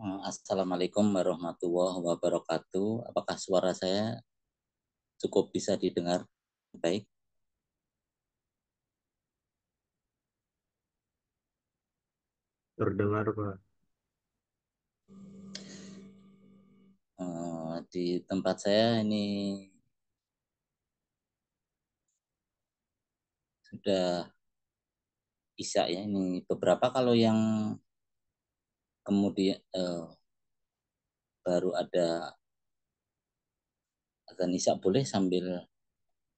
Assalamualaikum warahmatullahi wabarakatuh. Apakah suara saya cukup bisa didengar baik? Terdengar, Pak. Di tempat saya ini sudah Isya ya. Ini beberapa kalau yang kemudian baru ada azan Isya boleh sambil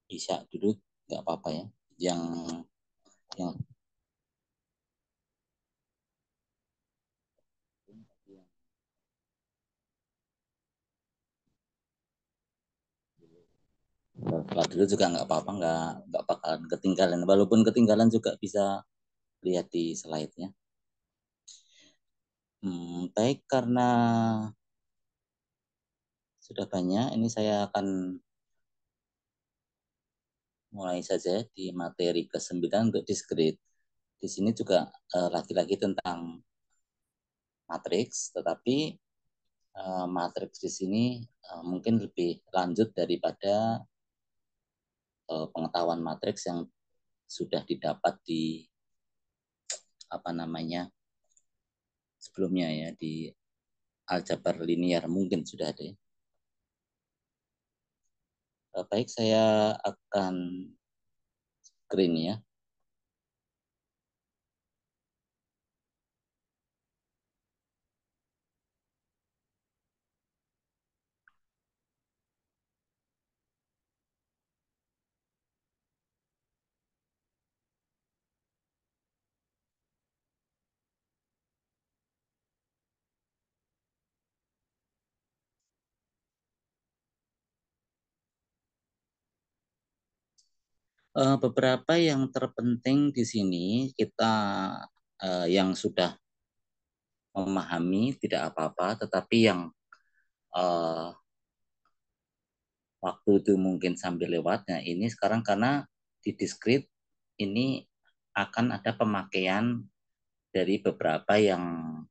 Isya dulu, nggak apa-apa ya. Yang yang setelah dulu juga nggak apa-apa, nggak bakalan ketinggalan. Walaupun ketinggalan juga bisa lihat di slide-nya. Baik, karena sudah banyak, ini saya akan mulai saja di materi ke-9 untuk diskrit. Di sini juga lagi-lagi tentang matriks, tetapi matriks di sini mungkin lebih lanjut daripada pengetahuan matriks yang sudah didapat di apa namanya sebelumnya ya, di aljabar linier mungkin sudah ada. Baik, saya akan screen ya. Beberapa yang terpenting di sini kita yang sudah memahami tidak apa-apa, tetapi yang uh, waktu itu mungkin sambil lewat. Nah, ini sekarang karena di diskrit ini akan ada pemakaian dari beberapa yang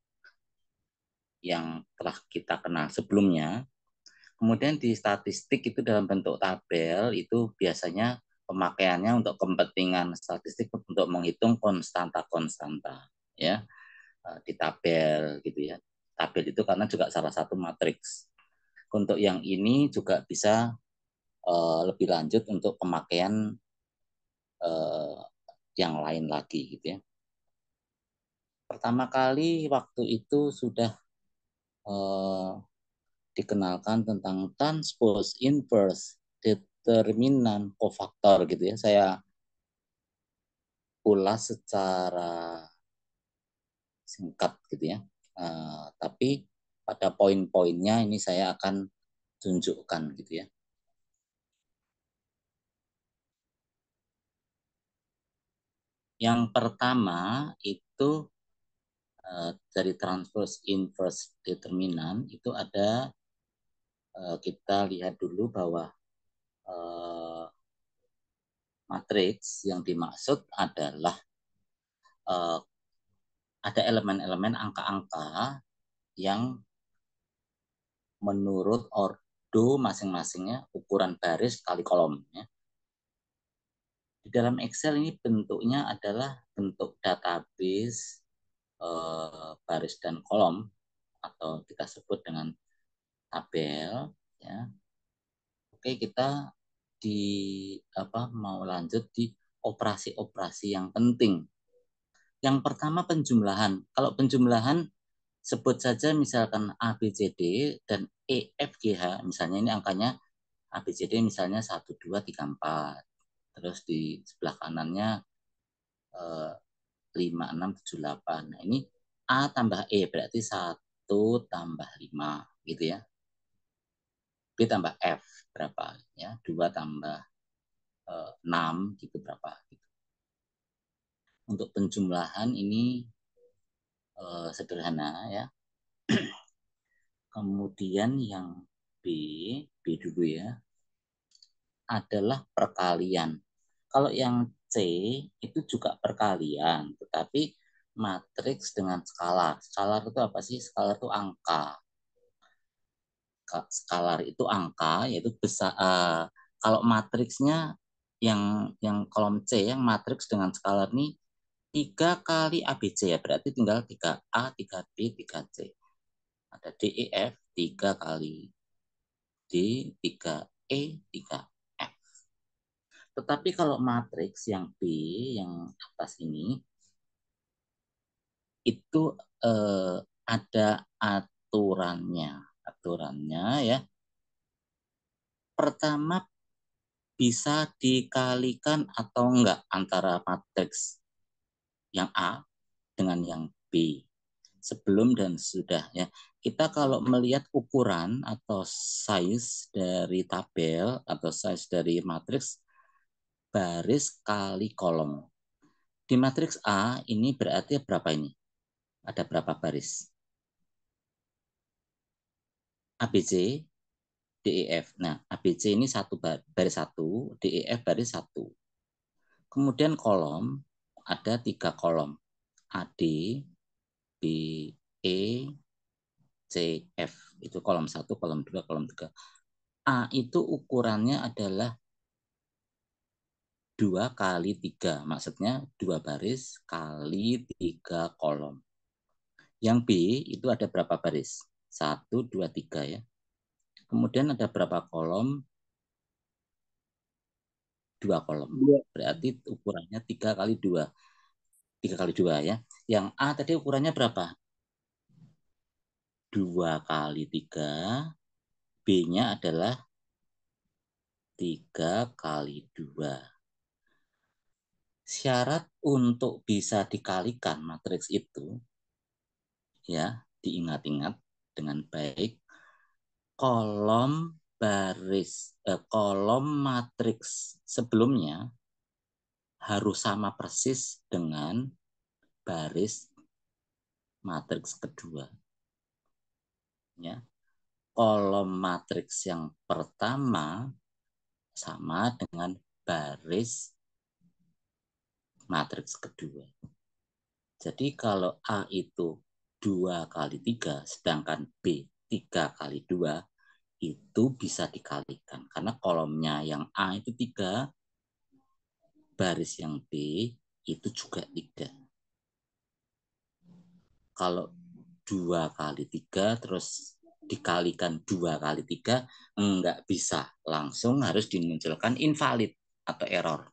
telah kita kenal sebelumnya. Kemudian di statistik itu dalam bentuk tabel itu biasanya pemakaiannya untuk kepentingan statistik untuk menghitung konstanta-konstanta ya, di tabel gitu ya. Tabel itu karena juga salah satu matriks. Untuk yang ini juga bisa lebih lanjut untuk pemakaian uh, yang lain lagi gitu ya. Pertama kali waktu itu sudah uh, dikenalkan tentang transpose inverse determinan kofaktor gitu ya. Saya ulas secara singkat gitu ya. Tapi pada poin-poinnya ini saya akan tunjukkan gitu ya. Yang pertama itu dari transpose inverse determinan itu ada, kita lihat dulu bahwa matriks yang dimaksud adalah ada elemen-elemen angka-angka yang menurut ordo masing-masingnya ukuran baris kali kolom ya. Di dalam Excel ini bentuknya adalah bentuk database baris dan kolom atau kita sebut dengan tabel ya. Oke, kita di mau lanjut di operasi-operasi yang penting. Yang pertama penjumlahan. Kalau penjumlahan sebut saja misalkan A, B, C, D dan E, F, G, H. Misalnya ini angkanya A, B, C, D misalnya 1, 2, 3, 4. Terus di sebelah kanannya 5, 6, 7, 8. Nah ini A tambah E berarti 1 tambah 5 gitu ya. B tambah F berapa ya. 2 tambah 6 gitu berapa gitu. Untuk penjumlahan ini sederhana ya. Kemudian yang B, B dulu ya, adalah perkalian. Kalau yang C itu juga perkalian, tetapi matriks dengan skalar. Skalar itu apa sih? Skalar itu angka. Skalar itu angka, yaitu besar. Kalau matriksnya yang kolom C, yang matriks dengan skalar ini 3 kali ABC ya, berarti tinggal 3A, 3B, 3C. Ada D, E, F, 3 kali D, 3E, 3F. Tetapi kalau matriks yang B, yang atas ini, itu ada aturannya. Aturannya ya. Pertama, bisa dikalikan atau enggak antara matriks yang A dengan yang B. Sebelum dan sudah ya. Kita kalau melihat ukuran atau size dari tabel atau size dari matriks baris kali kolom. Di matriks A ini berarti berapa ini? Ada berapa baris? ABC, DEF. Nah, ABC ini baris satu, DEF baris satu. Kemudian kolom ada 3 kolom. AD, B, E, C, F. Itu kolom 1, kolom 2, kolom 3. A itu ukurannya adalah 2 kali 3. Maksudnya 2 baris kali 3 kolom. Yang B itu ada berapa baris? 1, 2, 3 ya. Kemudian ada berapa kolom? 2 kolom. Berarti ukurannya 3 kali 2. 3 kali 2 ya. Yang A tadi ukurannya berapa? 2 kali 3. B-nya adalah 3 kali 2. Syarat untuk bisa dikalikan matriks itu ya, diingat-ingat dengan baik. Kolom matriks sebelumnya harus sama persis dengan baris matriks kedua. Ya. Kolom matriks yang pertama sama dengan baris matriks kedua. Jadi kalau A itu 2 kali 3, sedangkan B 3 kali 2, itu bisa dikalikan. Karena kolomnya yang A itu 3, baris yang B itu juga 3. Kalau 2 kali 3 terus dikalikan 2 kali 3, enggak bisa. Langsung harus dimunculkan invalid atau error.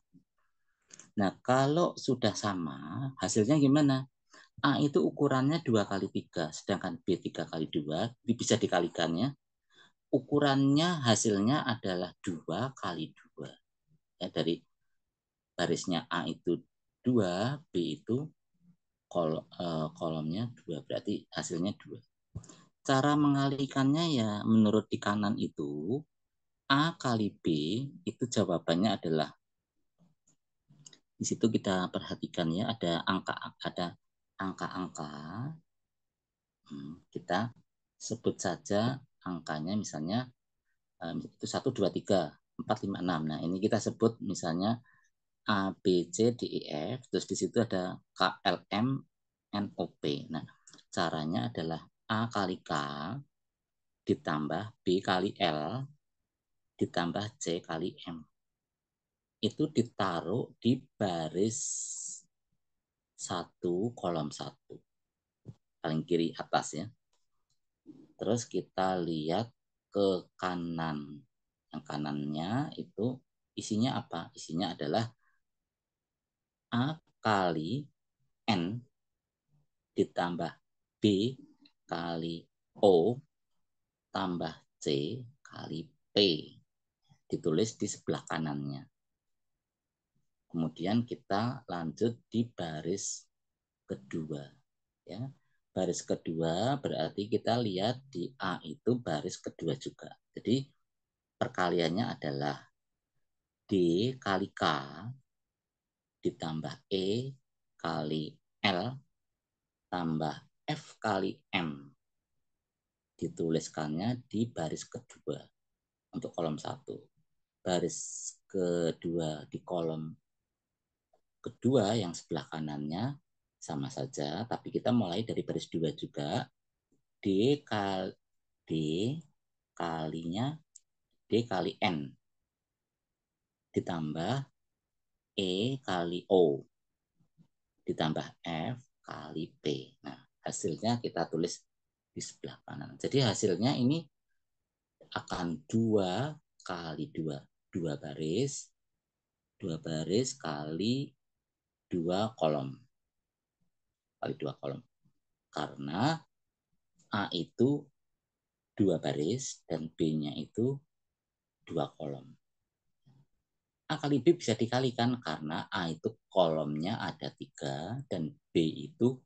Nah, kalau sudah sama, hasilnya gimana? A itu ukurannya 2 kali 3, sedangkan B 3 kali 2, bisa dikalikannya. Ukurannya hasilnya adalah 2 kali 2. Ya, dari barisnya A itu 2, B itu kolomnya 2, berarti hasilnya 2. Cara mengalikannya ya menurut di kanan itu, A kali B itu jawabannya adalah, di situ kita perhatikan ya, ada angka-angka. Kita sebut saja angkanya misalnya itu 1, 2, 3, 4, 5, 6. Nah, ini kita sebut misalnya A, B, C, D, E, F. Terus di situ ada K, L, M, N, O, P. Nah, caranya adalah A kali K ditambah B kali L ditambah C kali M. Itu ditaruh di baris 1, kolom 1. Paling kiri atas ya. Terus kita lihat ke kanan. Yang kanannya itu isinya apa? Isinya adalah A kali N ditambah B kali O tambah C kali P. Ditulis di sebelah kanannya. Kemudian kita lanjut di baris kedua. Ya. Baris kedua berarti kita lihat di A itu baris kedua juga. Jadi perkaliannya adalah D kali K ditambah E kali L tambah F kali M. Dituliskannya di baris kedua untuk kolom 1. Baris kedua di kolom kedua yang sebelah kanannya sama saja, tapi kita mulai dari baris 2 juga. D kalinya D kali N ditambah E kali O ditambah F kali P. Nah, hasilnya kita tulis di sebelah kanan. Jadi hasilnya ini akan 2 kali 2. 2 baris. 2 baris kali 2 kolom. Kali 2 kolom. Karena A itu 2 baris dan B-nya itu 2 kolom. A kali B bisa dikalikan karena A itu kolomnya ada 3 dan B itu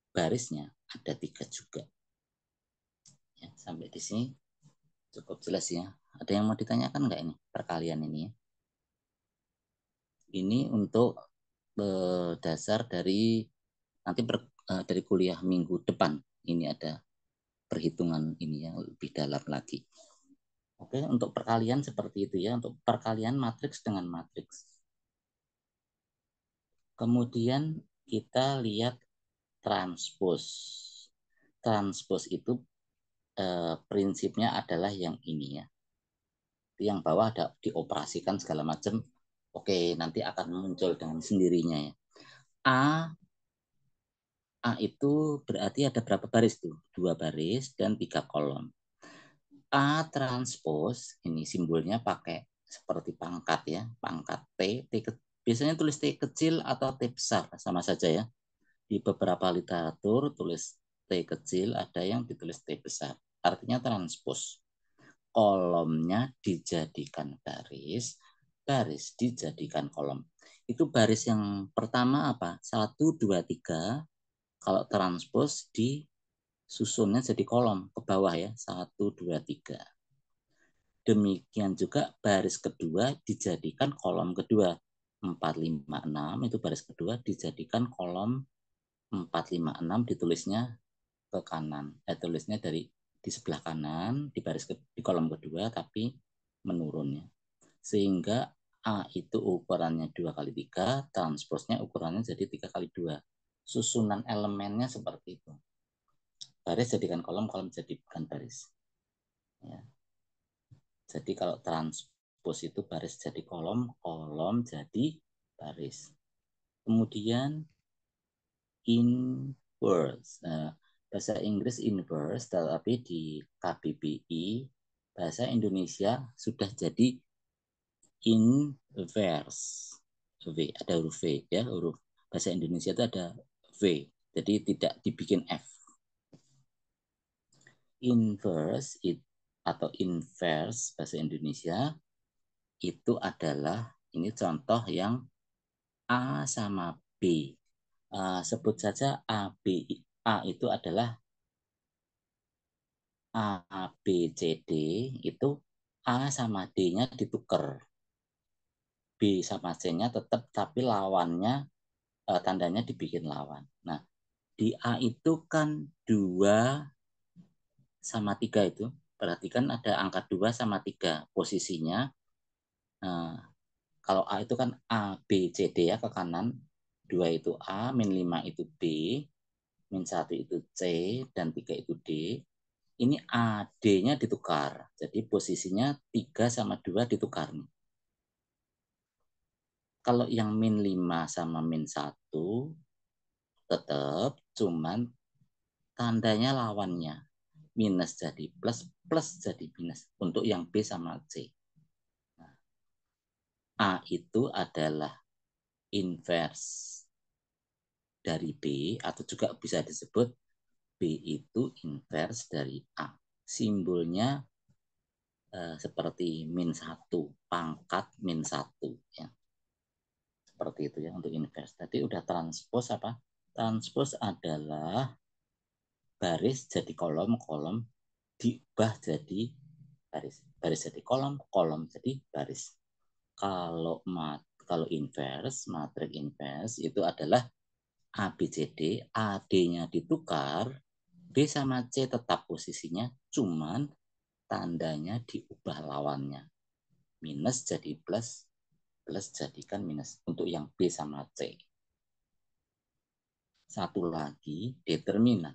barisnya ada 3 juga. Ya, sampai di sini cukup jelas ya. Ada yang mau ditanyakan nggak ini perkalian ini ya? Ini untuk dasar dari nanti dari kuliah minggu depan. Ini ada perhitungan ini yang lebih dalam lagi. Oke, untuk perkalian seperti itu ya, untuk perkalian matriks dengan matriks. Kemudian kita lihat transpos. Transpos itu prinsipnya adalah yang ini ya. Yang bawah ada dioperasikan segala macam. Oke, nanti akan muncul dengan sendirinya ya. A itu berarti ada berapa baris tuh? 2 baris dan 3 kolom. A transpos ini simbolnya pakai seperti pangkat ya, pangkat T, biasanya tulis T kecil atau T besar sama saja ya. Di beberapa literatur tulis T kecil, ada yang ditulis T besar. Artinya transpos. Kolomnya dijadikan baris, baris dijadikan kolom. Itu baris yang pertama apa? 1, 2, 3. Kalau transpos di susunnya jadi kolom ke bawah ya, 1, 2, 3. Demikian juga baris kedua dijadikan kolom kedua. 4, 5, 6 itu baris kedua dijadikan kolom 4, 5, 6 ditulisnya ke kanan. Tulisnya dari di sebelah kanan di baris di kolom kedua tapi menurunnya. Sehingga A itu ukurannya 2 kali 3, transposnya ukurannya jadi 3 kali 2. Susunan elemennya seperti itu. Baris jadikan kolom, kolom jadikan baris. Ya. Jadi kalau transpos itu baris jadi kolom, kolom jadi baris. Kemudian inverse. Nah, bahasa Inggris inverse, tapi di KBBI bahasa Indonesia sudah jadi inverse. V, ada huruf V ya, huruf bahasa Indonesia itu ada V. Jadi tidak dibikin F. Inverse atau inverse bahasa Indonesia itu adalah ini contoh yang A sama B. Sebut saja A, B. A itu adalah A, B, C, D. Itu A sama D-nya ditukar. B sama C-nya tetap, tapi lawannya, tandanya dibikin lawan. Nah, di A itu kan 2 sama 3 itu. Perhatikan ada angka 2 sama 3 posisinya. Nah, kalau A itu kan A, B, C, D ya ke kanan. 2 itu A, min 5 itu B, min 1 itu C, dan 3 itu D. Ini A, D-nya ditukar. Jadi posisinya 3 sama 2 ditukar nih. Kalau yang min 5 sama min 1 tetap cuman tandanya lawannya. Minus jadi plus, plus jadi minus. Untuk yang B sama C. Nah, A itu adalah inverse dari B, atau juga bisa disebut B itu inverse dari A. Simbolnya seperti min 1, pangkat min 1. Ya. Seperti itu ya untuk inverse. Tadi udah transpos apa? Transpos adalah baris jadi kolom, kolom diubah jadi baris. Baris jadi kolom, kolom jadi baris. Kalau inverse, matrik inverse itu adalah A, B, C, D, A, D-nya ditukar, B sama C tetap posisinya, cuman tandanya diubah lawannya. Minus jadi plus, plus jadikan minus untuk yang B sama C. Satu lagi determinan.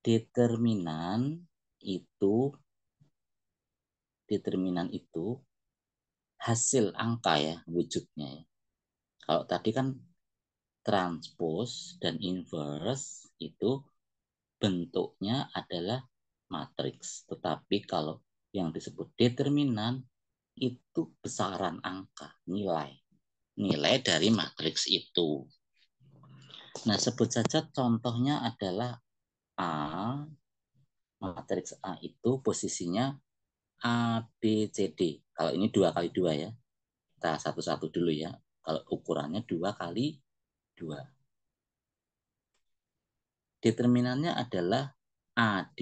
Determinan itu hasil angka ya wujudnya ya. Kalau tadi kan transpose dan inverse itu bentuknya adalah matriks. Tetapi kalau yang disebut determinan itu besaran angka, nilai dari matriks itu. Nah, sebut saja contohnya adalah A. Matriks A itu posisinya A, B, C, D. Kalau ini 2 kali 2 ya. Kita satu-satu dulu ya. Kalau ukurannya 2 kali 2. Determinannya adalah AD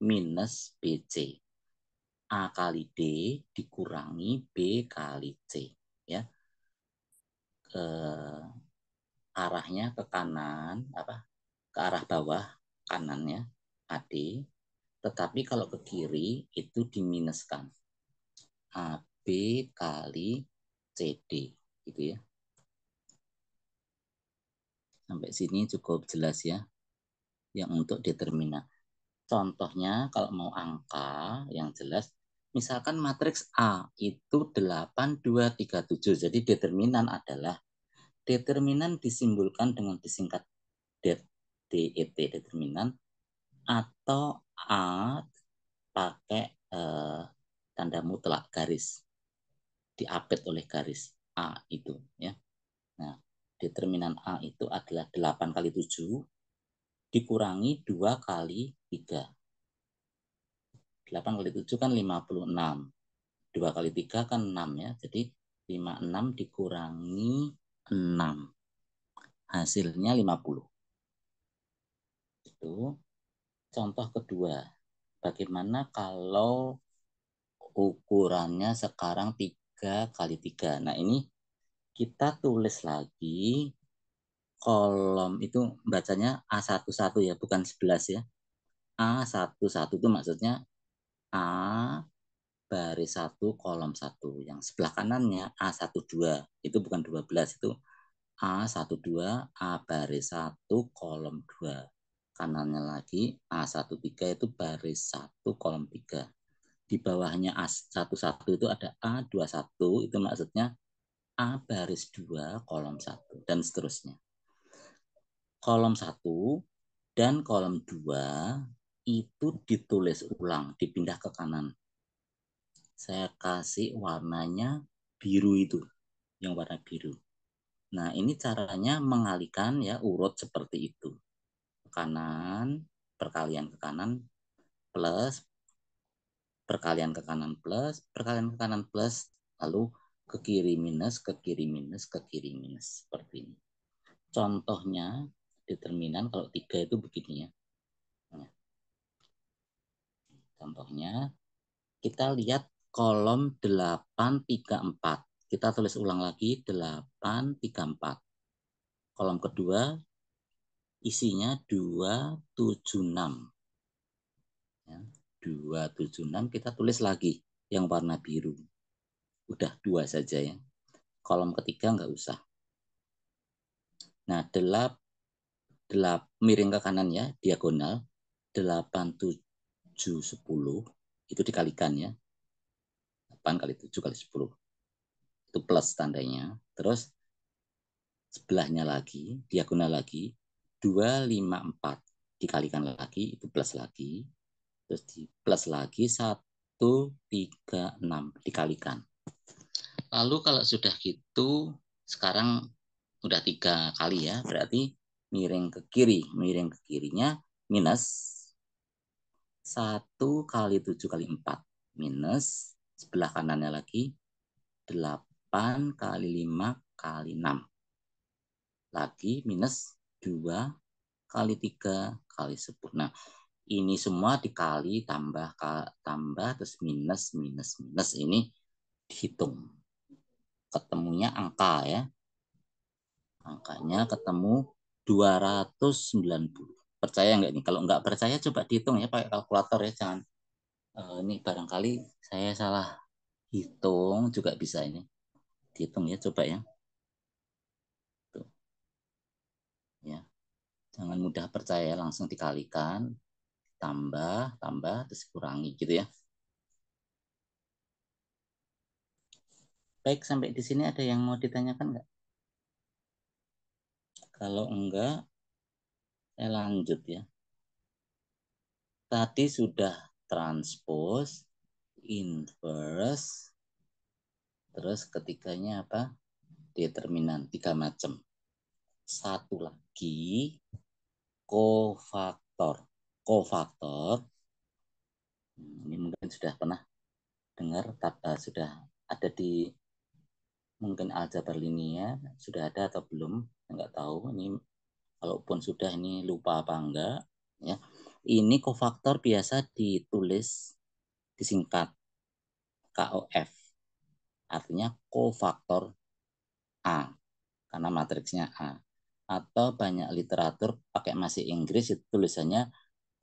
minus BC. A kali D dikurangi B kali C. Ya. Arahnya ke kanan, ke arah bawah kanannya AD. Tetapi kalau ke kiri itu diminuskan. AB kali CD. Gitu ya. Sampai sini cukup jelas ya. Yang untuk determinan. Contohnya kalau mau angka yang jelas, misalkan matriks A itu 8, 2, 3, 7. Jadi determinan adalah determinan disimbolkan dengan disingkat DET, determinan, atau A pakai tanda mutlak garis, diapit oleh garis A itu ya. Nah, determinan A itu adalah 8 kali 7 dikurangi 2 kali 3. 8 kali 7 kan 56. 2 kali 3 kan 6 ya. Jadi 56 dikurangi 6. Hasilnya 50. Itu contoh kedua. Bagaimana kalau ukurannya sekarang 3 kali 3. Nah, ini kita tulis lagi kolom itu bacanya A11 ya, bukan 11 ya. A11 itu maksudnya A baris 1 kolom 1. Yang sebelah kanannya A12 itu bukan 12, itu A12 A baris 1 kolom 2. Kanannya lagi A13 itu baris 1 kolom 3. Di bawahnya A11 itu ada A21, itu maksudnya A baris 2 kolom 1 dan seterusnya. Kolom 1 dan kolom 2 itu ditulis ulang, dipindah ke kanan. Saya kasih warnanya biru itu, yang warna biru. Nah, ini caranya mengalihkan ya urut seperti itu. Ke kanan, perkalian ke kanan, plus, perkalian ke kanan plus, perkalian ke kanan plus, lalu ke kiri minus, ke kiri minus, ke kiri minus. Seperti ini. Contohnya, determinan kalau 3 itu begini ya. Nah, contohnya, kita lihat kolom 834. Kita tulis ulang lagi 834. Kolom kedua isinya 276. Ya, 276 kita tulis lagi yang warna biru. Udah 2 saja ya. Kolom ketiga nggak usah. Nah, miring ke kanan ya, diagonal. 8, 7, 10. Itu dikalikan ya. 8 kali 7 kali 10. Itu plus tandanya. Terus sebelahnya lagi, diagonal lagi. 254. Dikalikan lagi, itu plus lagi. Terus di plus lagi 136. Dikalikan. Lalu kalau sudah gitu, sekarang udah 3 kali ya, berarti miring ke kiri. Miring ke kirinya minus 1 kali 7 kali 4. Minus sebelah kanannya lagi 8 kali 5 kali 6. Lagi minus 2 kali 3 kali 10. Nah, ini semua dikali, tambah, terus minus, minus, minus. Ini dihitung. Ketemunya angka ya. Angkanya ketemu 290. Percaya nggak nih? Kalau nggak percaya coba dihitung ya pakai kalkulator ya. Jangan ini barangkali saya salah hitung juga bisa ini. Dihitung ya coba ya. Tuh. Jangan mudah percaya, langsung dikalikan, tambah, tambah, terus kurangi gitu ya. Baik, sampai di sini ada yang mau ditanyakan nggak? Kalau enggak, saya lanjut ya. Tadi sudah transpose, inverse, terus ketiganya apa? Determinan, 3 macam. Satu lagi, kofaktor. Kofaktor, ini mungkin sudah pernah dengar, sudah ada di mungkin aljabar linear, sudah ada atau belum, nggak tahu. Ini kalaupun sudah, ini lupa apa enggak ya. Ini kofaktor biasa ditulis disingkat KOF, artinya kofaktor A karena matriksnya A. Atau banyak literatur pakai masih Inggris itu tulisannya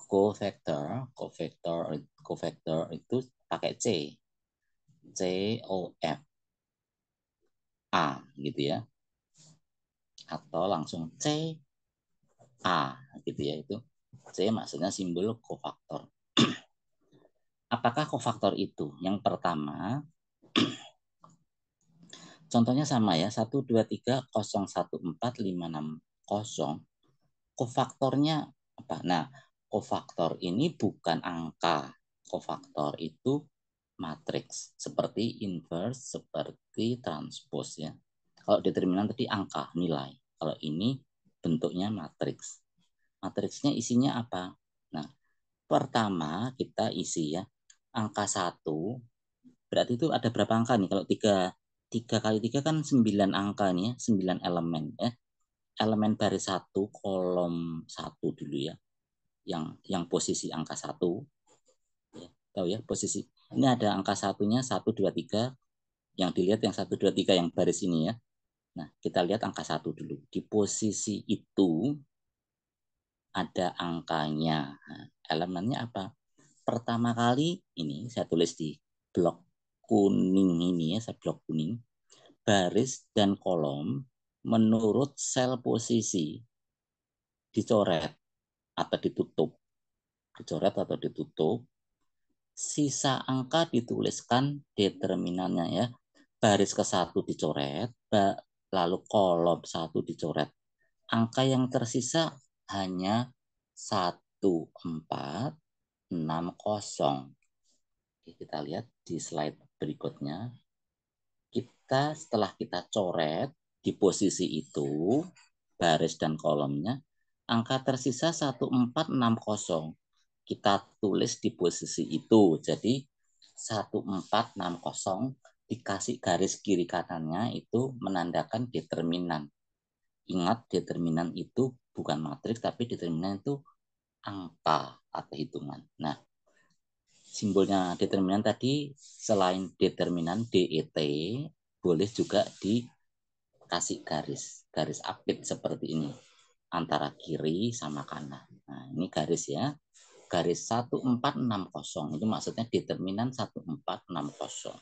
cofactor, cofactor, cofactor itu pakai C, COF A gitu ya, atau langsung C A gitu ya. Itu C maksudnya simbol kofaktor. Apakah kofaktor itu? Yang pertama, contohnya sama ya, 123014560. Kofaktornya apa? Nah, kofaktor ini bukan angka. Kofaktor itu matriks, seperti inverse, seperti transpose ya. Kalau determinan tadi angka, nilai. Kalau ini bentuknya matriks. Matriksnya isinya apa? Nah, pertama kita isi ya, angka 1, berarti itu ada berapa angka nih? Kalau 3 kali 3 kan 9 angka nih ya, 9 elemen ya. Elemen baris 1 kolom 1 dulu ya. Yang posisi angka 1 ya. Tahu ya posisi. Ini ada angka satunya 1, 2, 3. Yang dilihat yang 1, 2, 3 yang baris ini ya. Nah, kita lihat angka 1 dulu. Di posisi itu ada angkanya. Nah, elemennya apa? Pertama kali ini saya tulis di blok kuning ini ya, saya blok kuning. Baris dan kolom menurut sel posisi dicoret atau ditutup. Dicoret atau ditutup. Sisa angka dituliskan determinannya ya. Baris ke 1 dicoret, lalu kolom 1 dicoret. Angka yang tersisa hanya 1460. Kita lihat di slide berikutnya. Setelah kita coret di posisi itu, baris dan kolomnya, angka tersisa 1460. Kita tulis di posisi itu. Jadi 1460 dikasih garis kiri kanannya itu menandakan determinan. Ingat, determinan itu bukan matriks, tapi determinan itu angka atau hitungan. Nah, simbolnya determinan tadi selain determinan DET, boleh juga dikasih garis apit seperti ini antara kiri sama kanan. Nah, ini garis ya. Garis 1460 itu maksudnya determinan 1460.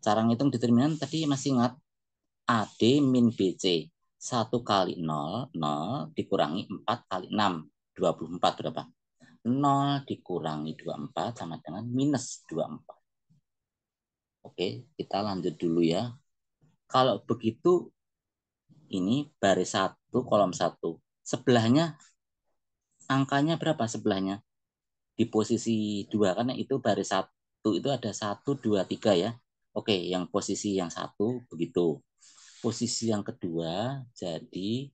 Cara ngitung determinan tadi masih ingat? AD min BC. 1 kali 0, 0 dikurangi 4 kali 6. 24 berapa? 0 dikurangi 24 sama dengan minus 24. Oke, kita lanjut dulu ya. Kalau begitu, ini baris 1, kolom 1. Sebelahnya, angkanya berapa sebelahnya? Di posisi 2, karena itu baris 1 itu ada 1, 2, 3 ya. Oke, yang posisi yang 1 begitu. Posisi yang kedua, jadi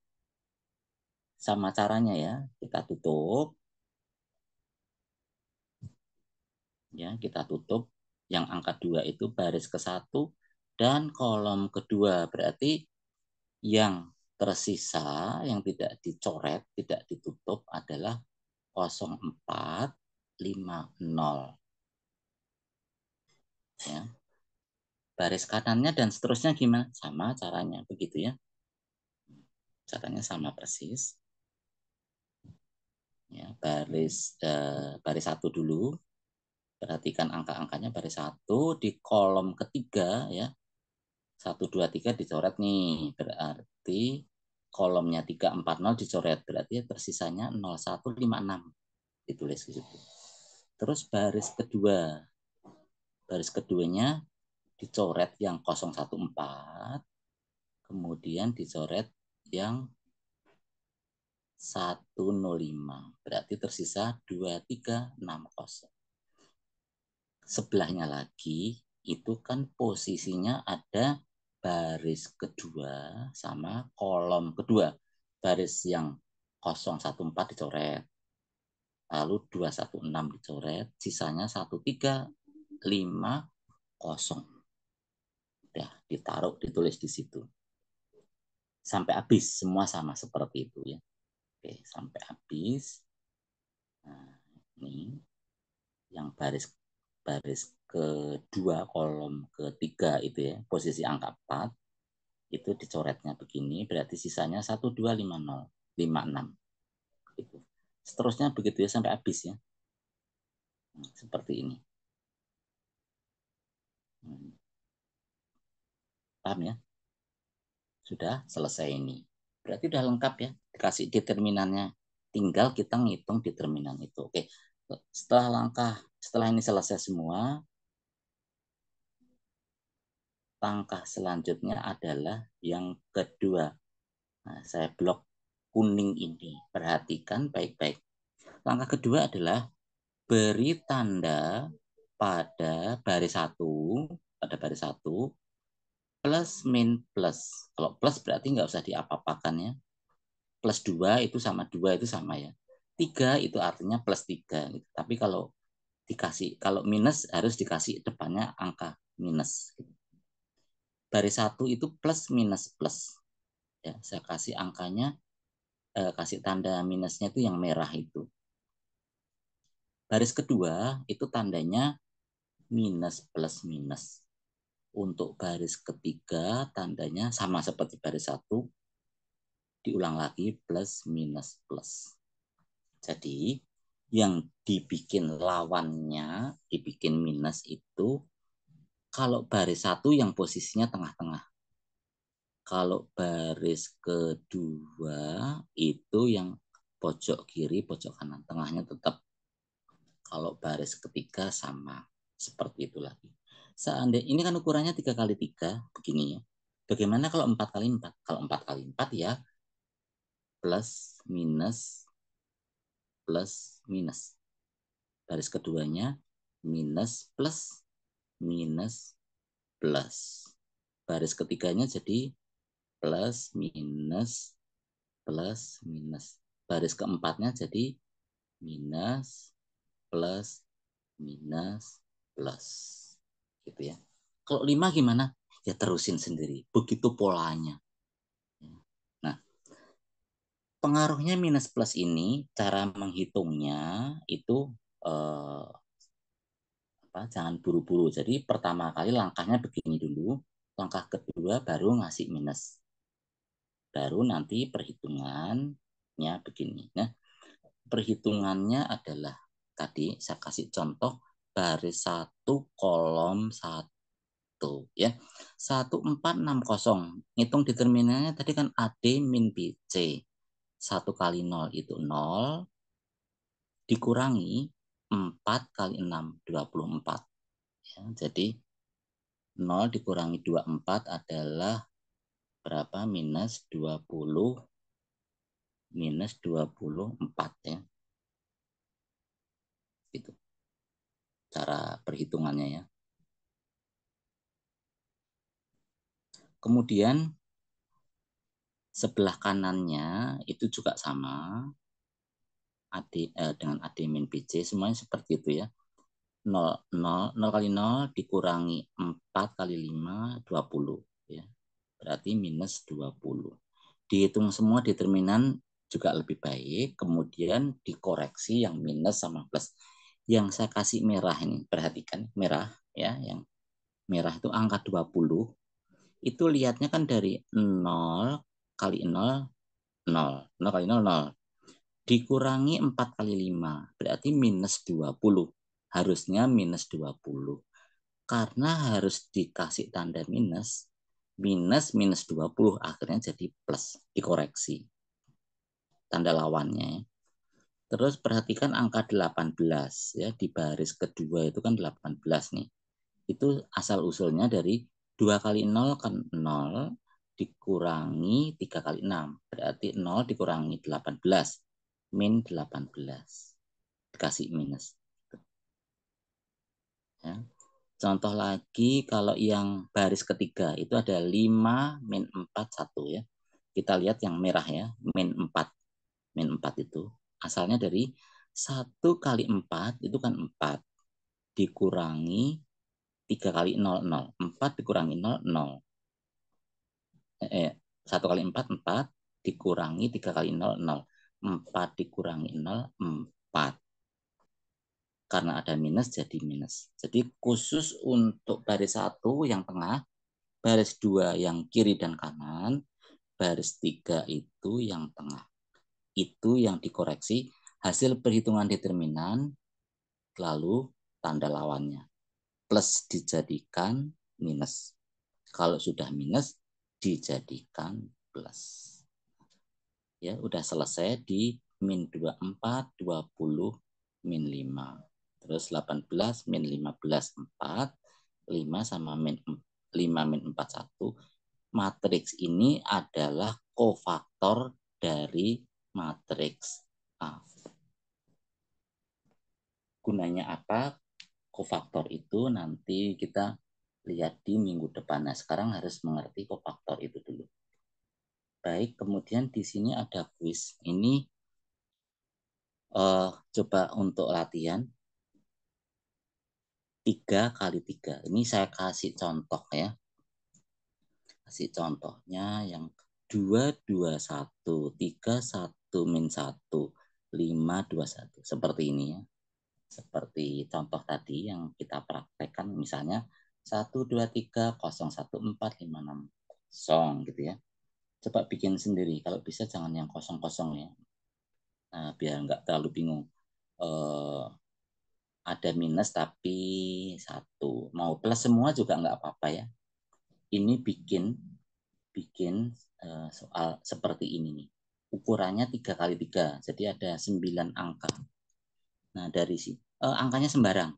sama caranya ya. Kita tutup. Ya, kita tutup. Yang angka 2 itu baris ke 1 dan kolom kedua. Berarti yang tersisa, yang tidak dicoret, tidak ditutup adalah 0450. Ya. Baris kanannya dan seterusnya gimana? Sama caranya, begitu ya. Caranya sama persis. Ya, baris 1 dulu. Perhatikan angka-angkanya baris 1 di kolom ketiga ya. 1, 2, 3 dicoret nih. Berarti kolomnya 340 dicoret, berarti tersisanya 0156 ditulis di situ. Terus baris keduanya dicoret yang 014, kemudian dicoret yang 105, berarti tersisa 2360. Sebelahnya lagi itu kan posisinya ada baris kedua sama kolom kedua. Baris yang 014 dicoret, lalu 216 dicoret, sisanya 1350. Udah ditaruh, ditulis di situ. Sampai habis semua sama seperti itu ya. Oke, sampai habis. Nah, ini yang baris kedua kolom ketiga itu ya, posisi angka 4 itu dicoretnya begini, berarti sisanya 12556 gitu. Seterusnya begitu ya sampai habis ya. Seperti ini. Paham ya? Sudah selesai ini. Berarti udah lengkap ya, dikasih determinannya. Tinggal kita ngitung determinan itu. Oke. Setelah ini selesai semua, langkah selanjutnya adalah yang kedua. Nah, saya blok kuning ini. Perhatikan baik-baik. Langkah kedua adalah beri tanda pada baris 1, plus min plus. Kalau plus berarti nggak usah diapa-apakan ya. Plus 2 itu sama 2 itu sama ya. 3 itu artinya plus 3. Gitu. Tapi kalau minus harus dikasih depannya angka minus. Gitu. Baris 1 itu plus minus plus. Ya, saya kasih angkanya, kasih tanda minusnya itu yang merah itu. Baris kedua itu tandanya minus plus minus. Untuk baris ketiga tandanya sama seperti baris 1, diulang lagi plus minus plus. Jadi yang dibikin lawannya, dibikin minus itu kalau baris 1 yang posisinya tengah-tengah. Kalau baris kedua itu yang pojok kiri, pojok kanan, tengahnya tetap. Kalau baris ketiga sama, seperti itu lagi. Seandainya ini kan ukurannya 3x3 begini ya. Bagaimana kalau 4x4? Kalau 4x4 ya plus minus plus minus. Baris keduanya minus plus minus plus. Baris ketiganya jadi plus minus plus minus. Baris keempatnya jadi minus plus minus plus. Gitu ya. Kalau 5 gimana? Ya terusin sendiri. Begitu polanya. Nah, pengaruhnya minus plus ini, cara menghitungnya itu jangan buru-buru. Jadi pertama kali langkahnya begini dulu. Langkah kedua baru ngasih minus. Baru nanti perhitungannya begini. Nah, perhitungannya adalah tadi saya kasih contoh baris 1 kolom 1 ya. 1460. Hitung determinannya tadi kan AD min BC. 1 kali 0 itu 0 dikurangi 4 kali 6 24. Ya, jadi 0 dikurangi 24 adalah berapa? Minus 24 ya. Itu cara perhitungannya ya. Kemudian sebelah kanannya itu juga sama dengan AD min BC, semuanya seperti itu ya. 0 kali 0 dikurangi 4 kali 5 20 ya. Berarti minus 20. Dihitung semua determinan juga lebih baik, kemudian dikoreksi yang minus sama plus. Yang saya kasih merah ini, perhatikan merah ya, yang merah itu angka 20. Itu lihatnya kan dari 0 kali 0 0, 0 kali 0 0. Dikurangi 4 kali 5, berarti minus 20. Harusnya minus 20. Karena harus dikasih tanda minus, minus 20 akhirnya jadi plus, dikoreksi tanda lawannya. Terus perhatikan angka 18 ya, di baris kedua itu kan 18 nih. Itu asal usulnya dari 2 kali 0 kan 0 dikurangi 3 kali 6. Berarti 0 dikurangi 18 min 18 dikasih minus. Ya. Contoh lagi kalau yang baris ketiga itu ada 5 min 4 1 ya. Kita lihat yang merah ya, min 4. Min 4 itu asalnya dari 1 kali 4 itu kan 4 dikurangi 3 kali 0 0. 4 dikurangi 0 0. 1 kali 4 4 dikurangi 3 kali 0 0. 4 dikurangi 0 4. Karena ada minus jadi minus. Jadi khusus untuk baris 1 yang tengah, baris 2 yang kiri dan kanan, baris 3 itu yang tengah. Itu yang dikoreksi hasil perhitungan determinan lalu tanda lawannya. Plus dijadikan minus. Kalau sudah minus dijadikan plus. Ya, udah selesai di min 24, 20, min 5. Terus 18 min 15 4, 5 sama min 5 min 4 1. Matriks ini adalah kofaktor dari matriks A. Gunanya apa? Kofaktor itu nanti kita lihat di minggu depan. Nah, sekarang harus mengerti kofaktor itu dulu. Baik, kemudian di sini ada kuis. Ini coba untuk latihan 3 kali 3. Ini saya kasih contoh ya. Kasih contohnya yang 2, 2, 1, 3, 1, min 1, 5, 2, 1. Seperti ini ya. Seperti contoh tadi yang kita praktekkan. Misalnya 1, 2, 3, 0, 1, 4, 5, 6, 0 gitu ya. Coba bikin sendiri. Kalau bisa jangan yang kosong-kosong ya. Nah, biar nggak terlalu bingung. Ada minus tapi 1. Mau plus semua juga nggak apa-apa ya. Ini bikin soal seperti ini nih. Ukurannya 3 kali 3. Jadi ada 9 angka. Nah, dari sini angkanya sembarang.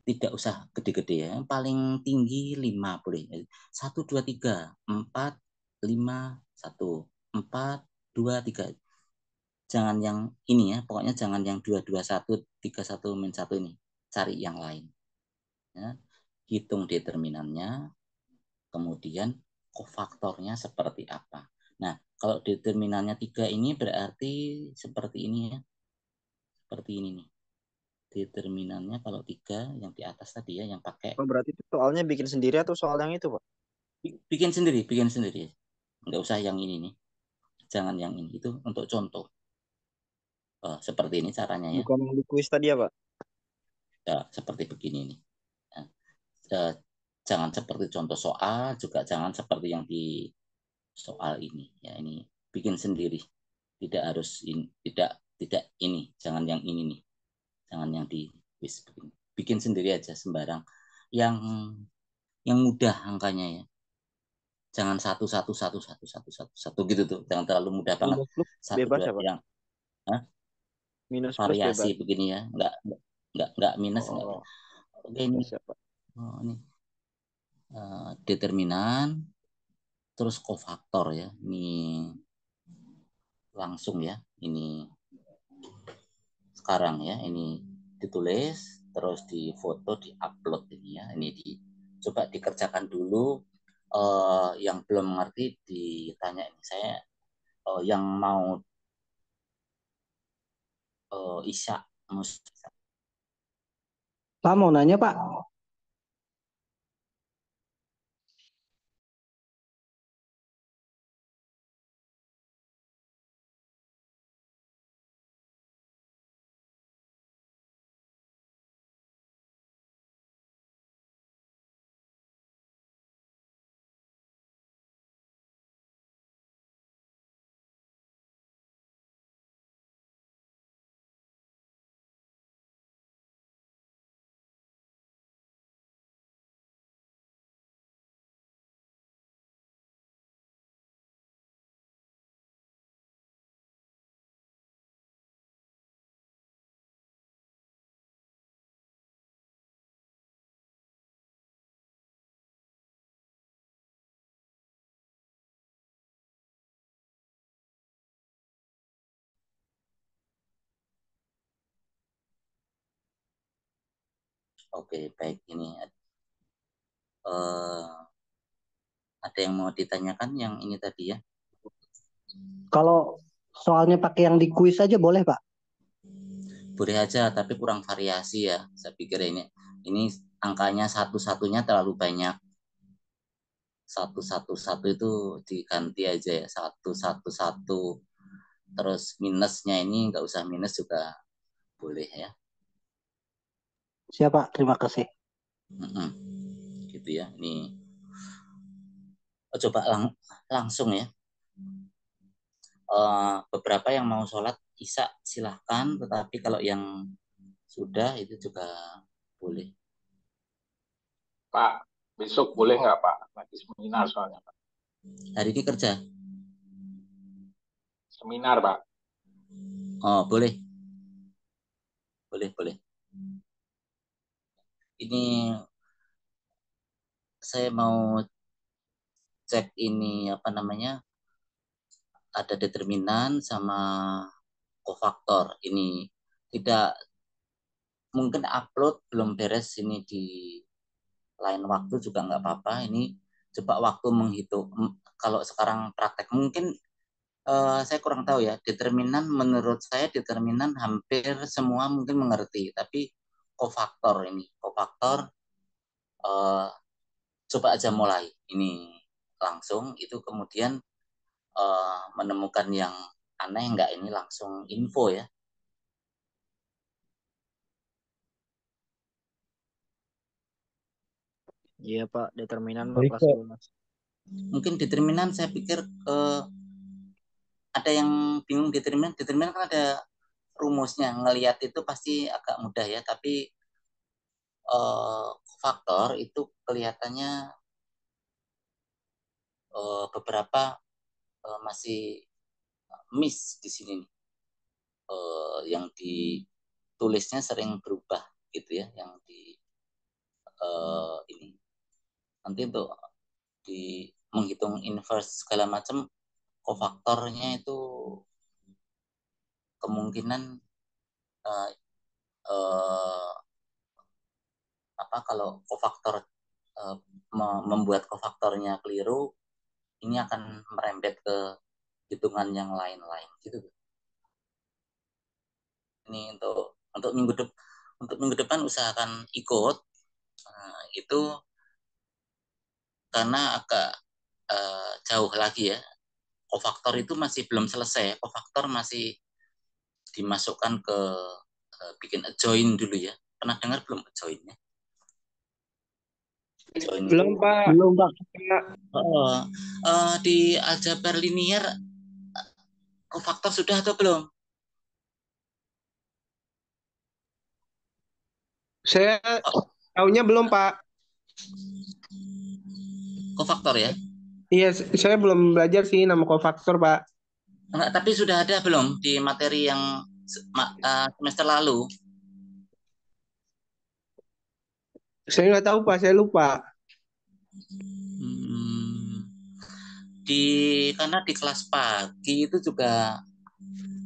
Tidak usah gede-gede ya. Paling tinggi 5 boleh. 1, 2, 3, 4, 5, 1. 4, 2, 3. Jangan yang ini ya. Pokoknya jangan yang 2, 2, 1, 3, 1, min 1 ini. Cari yang lain. Ya. Hitung determinannya. Kemudian kofaktornya seperti apa. Nah, kalau determinannya 3 ini berarti seperti ini ya. Seperti ini nih. Determinannya kalau 3 yang di atas tadi ya, yang pakai. Oh, berarti itu soalnya bikin sendiri atau soal yang itu, Pak? Bikin sendiri, bikin sendiri. Nggak usah yang ini nih. Jangan yang ini. Itu untuk contoh. Seperti ini caranya ya. Bukan yang di kuis tadi ya, Pak? Ya, seperti begini nih. Ya, jangan seperti contoh soal, juga jangan seperti yang di soal ini. Ya, ini bikin sendiri. Tidak harus ini, tidak ini, jangan yang ini nih. Jangan yang di quiz begini. Bikin sendiri aja sembarang. Yang mudah angkanya ya. Jangan satu satu satu satu satu satu satu gitu tuh. Jangan terlalu mudah banget. Minus plus Satu bebas dua ya, Pak? yang Minus plus variasi bebas. begini ya. Enggak minus enggak. Oh, Oke ya ini. siap, Pak. Oh, ini determinan terus kofaktor ya. Ini langsung ya. Ini sekarang ya. Ini ditulis terus difoto, diupload ini ya. Ini coba dikerjakan dulu. Yang belum mengerti ditanya ini saya, yang mau Isya Pak mau nanya Pak, Oke, baik. Ini eh, ada yang mau ditanyakan yang ini tadi ya? Kalau soalnya pakai yang di kuis aja boleh, Pak? Boleh aja, tapi kurang variasi ya. Saya pikir ini angkanya satu-satunya terlalu banyak. Satu-satu-satu itu diganti aja ya. Satu-satu-satu. Terus minusnya ini nggak usah minus juga boleh ya. Siapa? Terima kasih. Mm-mm. Gitu ya. Ini coba langsung ya. Beberapa yang mau sholat Isya silahkan, tetapi kalau yang sudah itu juga boleh. Pak, besok boleh nggak Pak? Lagi seminar soalnya Pak. Hari ini kerja? Seminar Pak. Oh, boleh. Boleh, boleh. Ini saya mau cek ini apa namanya? Ada determinan sama kofaktor. Ini tidak mungkin upload belum beres ini di lain waktu juga nggak apa-apa. Ini coba waktu menghitung. Kalau sekarang praktek mungkin saya kurang tahu ya. Determinan menurut saya determinan hampir semua mungkin mengerti. Tapi kofaktor uh, coba aja mulai. Ini langsung itu kemudian menemukan yang aneh nggak ini langsung info ya. Iya Pak, determinan Pak Baik, kelas Pak. 2 Mas. Mungkin determinan saya pikir ada yang bingung determinan kan ada rumusnya ngelihat itu pasti agak mudah ya tapi faktor itu kelihatannya beberapa masih miss di sini nih. Yang ditulisnya sering berubah gitu ya yang di ini nanti untuk di menghitung inverse segala macam kofaktornya itu kemungkinan uh, uh, apa kalau kofaktor uh, membuat kofaktornya keliru ini akan merembet ke hitungan yang lain-lain gitu. Ini untuk minggu depan usahakan ikut itu karena agak jauh lagi ya. Kofaktor itu masih belum selesai. Kofaktor masih dimasukkan ke bikin join dulu ya. Pernah dengar belum join ya? Join Belum itu Pak. Belum, Pak. di aljabar linier kofaktor sudah atau belum? Saya tahunya belum Pak. Kofaktor ya? Iya, saya belum belajar sih nama kofaktor Pak. Enggak, tapi sudah ada belum di materi yang semester lalu? Saya nggak tahu Pak, saya lupa. Hmm, karena di kelas pagi itu juga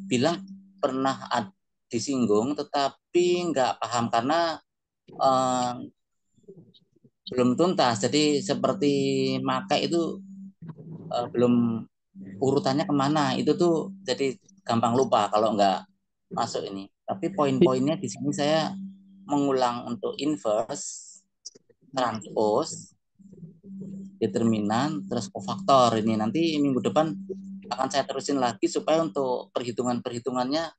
bilang pernah disinggung tetapi nggak paham karena eh, belum tuntas. Jadi seperti makai itu belum urutannya kemana itu tuh jadi gampang lupa kalau nggak masuk ini. Tapi poin-poinnya di sini saya mengulang untuk inverse, transpose, determinan, terus kofaktor ini nanti minggu depan akan saya terusin lagi supaya untuk perhitungan-perhitungannya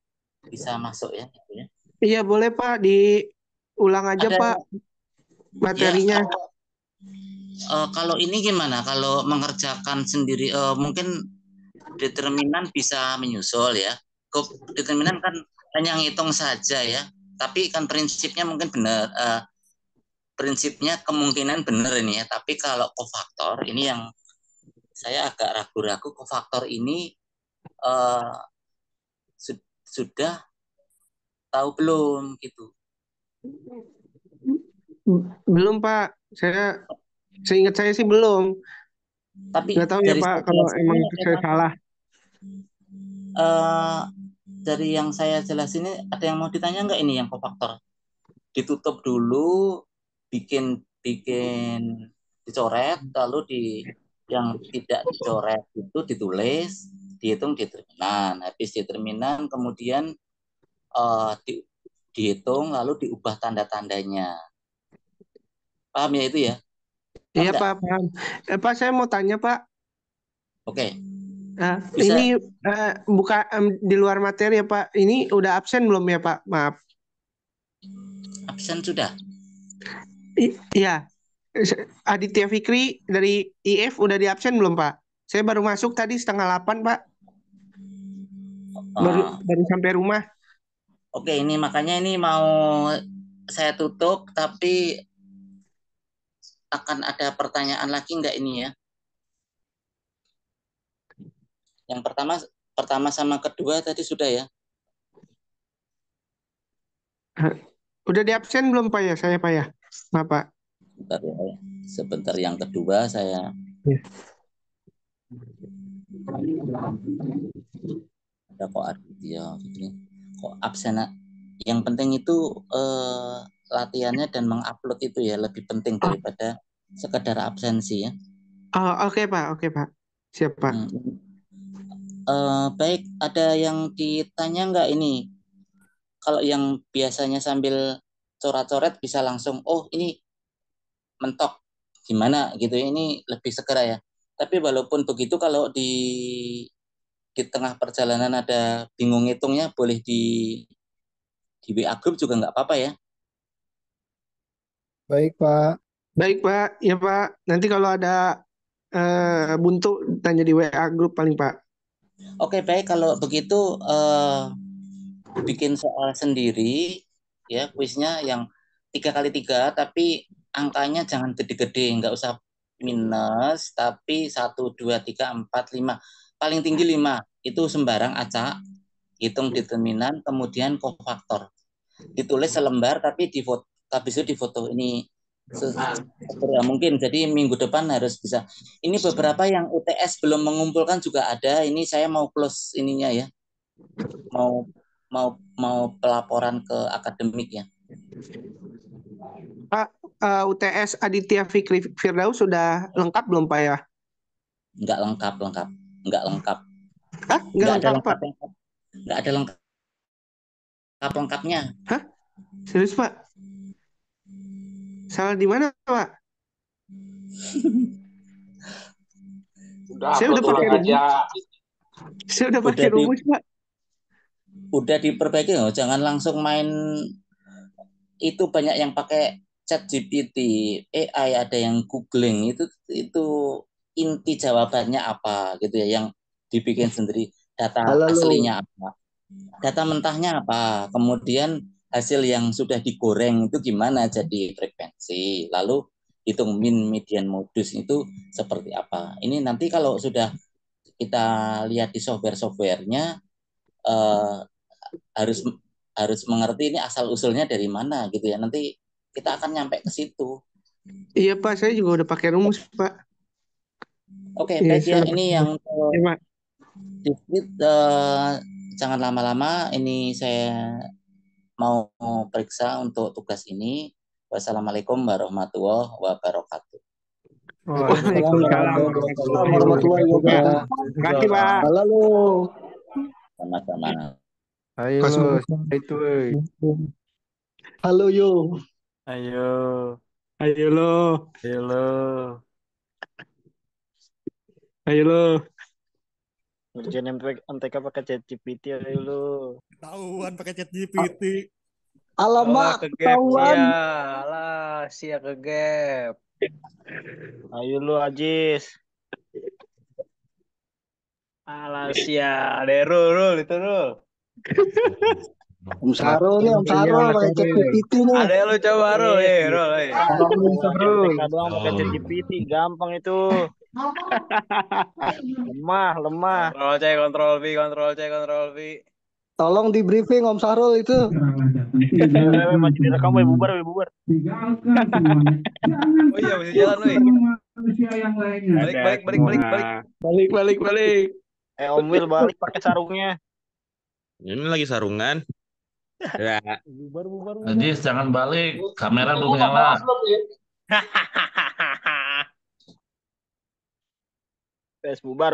bisa masuk ya. Gitu ya. Iya boleh Pak, diulang aja Ada Pak ya materinya. kalau ini gimana? Kalau mengerjakan sendiri mungkin determinan bisa menyusul ya. Determinan kan hanya ngitung saja ya. Tapi kan prinsipnya mungkin benar. Prinsipnya kemungkinan benar ini ya. Tapi kalau kofaktor ini yang saya agak ragu-ragu kofaktor ini uh, sudah tahu belum gitu. Belum Pak, seingat saya sih belum. Tapi Nggak tahu ya dari Pak saya kalau jelasin emang ini saya salah. uh, dari yang saya jelasin ini ada yang mau ditanya nggak ini yang kofaktor ditutup dulu, bikin bikin dicoret, lalu yang tidak dicoret itu ditulis, dihitung determinan. Habis determinan kemudian dihitung lalu diubah tanda-tandanya. Paham ya itu ya? Paham Iya nggak? Pak, paham. Pak, saya mau tanya Pak. Oke, Ini bisa. di luar materi ya Pak. Ini udah absen belum ya Pak? Maaf. Absen sudah. Iya. Aditya Fikri dari IF udah di absen belum Pak? Saya baru masuk tadi 7:30 Pak. Baru sampai rumah. Oke, ini makanya ini mau saya tutup, tapi akan ada pertanyaan lagi nggak ini ya? Yang pertama sama kedua tadi sudah ya? Udah di absen belum Pak ya? Saya Pak ya? Maaf Pak. Sebentar ya. Sebentar yang kedua saya. Ada kok Aditya Fikri. Kok absen? Yang penting itu latihannya dan mengupload itu ya lebih penting daripada sekedar absensi ya. Oke Pak. Siap Pak. Baik, ada yang ditanya nggak ini? Kalau yang biasanya sambil coret-coret bisa langsung, oh ini mentok gimana gitu ya, ini lebih segera ya. Tapi walaupun begitu kalau di tengah perjalanan ada bingung hitungnya boleh di WA group juga nggak apa-apa ya. Baik, Pak. Baik Pak, ya Pak. Nanti kalau ada buntu tanya di WA grup paling Pak. Oke, baik kalau begitu bikin soal sendiri ya, kuisnya yang 3x3 tapi angkanya jangan gede-gede, nggak usah minus, tapi 1, 2, 3, 4, 5, paling tinggi 5 itu sembarang acak, hitung determinan, kemudian kofaktor, ditulis selembar tapi habis itu difoto. Ini segera mungkin, jadi minggu depan harus bisa. Ini beberapa yang UTS belum mengumpulkan juga ada, ini saya mau close ininya ya, mau pelaporan ke akademik ya. Pak, UTS Aditya Fikri Firdaus sudah lengkap belum Pak ya? Nggak lengkap. Nggak lengkap. Nggak lengkap Pak? Nggak ada lengkapnya. Hah? Serius Pak? Salah di mana Pak? Saya udah pakai rumus. Saya udah pakai rumus Pak. Udah diperbaiki loh, jangan langsung main. Itu banyak yang pakai ChatGPT, AI, ada yang googling, itu inti jawabannya apa gitu ya, yang dibikin sendiri, data aslinya apa, data mentahnya apa, kemudian hasil yang sudah digoreng itu gimana jadi frekuensi, lalu hitung min, median, modus itu seperti apa. Ini nanti kalau sudah kita lihat di software-softwarenya harus mengerti ini asal usulnya dari mana gitu ya. Nanti kita akan nyampe ke situ. Iya Pak, saya juga udah pakai rumus Pak. Oke, baik ya. Ini yang jangan lama-lama. Ini saya mau periksa untuk tugas ini. Wassalamualaikum warahmatullahi wabarakatuh. Waalaikumsalam warahmatullahi wabarakatuh. Terima kasih Pak. Halo. Sama-sama. Ayo, itu. Halo yo. Ayo. Ayo lo. Ayo lo. Ayo lo. Ngerjain MTK pakai ChatGPT ayo lo. Tahuan pakai ChatGPT. Alamak, ke gap ketahuan. sia ke gap. Ayo lo Ajis. Alah sia, Rul itu Rul. Om Sarul nih, Om Sarul pakai ChatGPT nih. Ada lo coba Rul, Rul. Bro. Doang pakai ChatGPT, gampang itu. Lemah. Kontrol C, kontrol V. Tolong di briefing Om Sarul itu. Masih direkam, bubar. Oh iya, masih jalan, woi. Balik. Om Will balik pakai sarungnya. Ini lagi sarungan. Ya. Bubar. Najis jangan balik, kamera Itu belum nggak nyala. bahas belum ya? Tes bubar.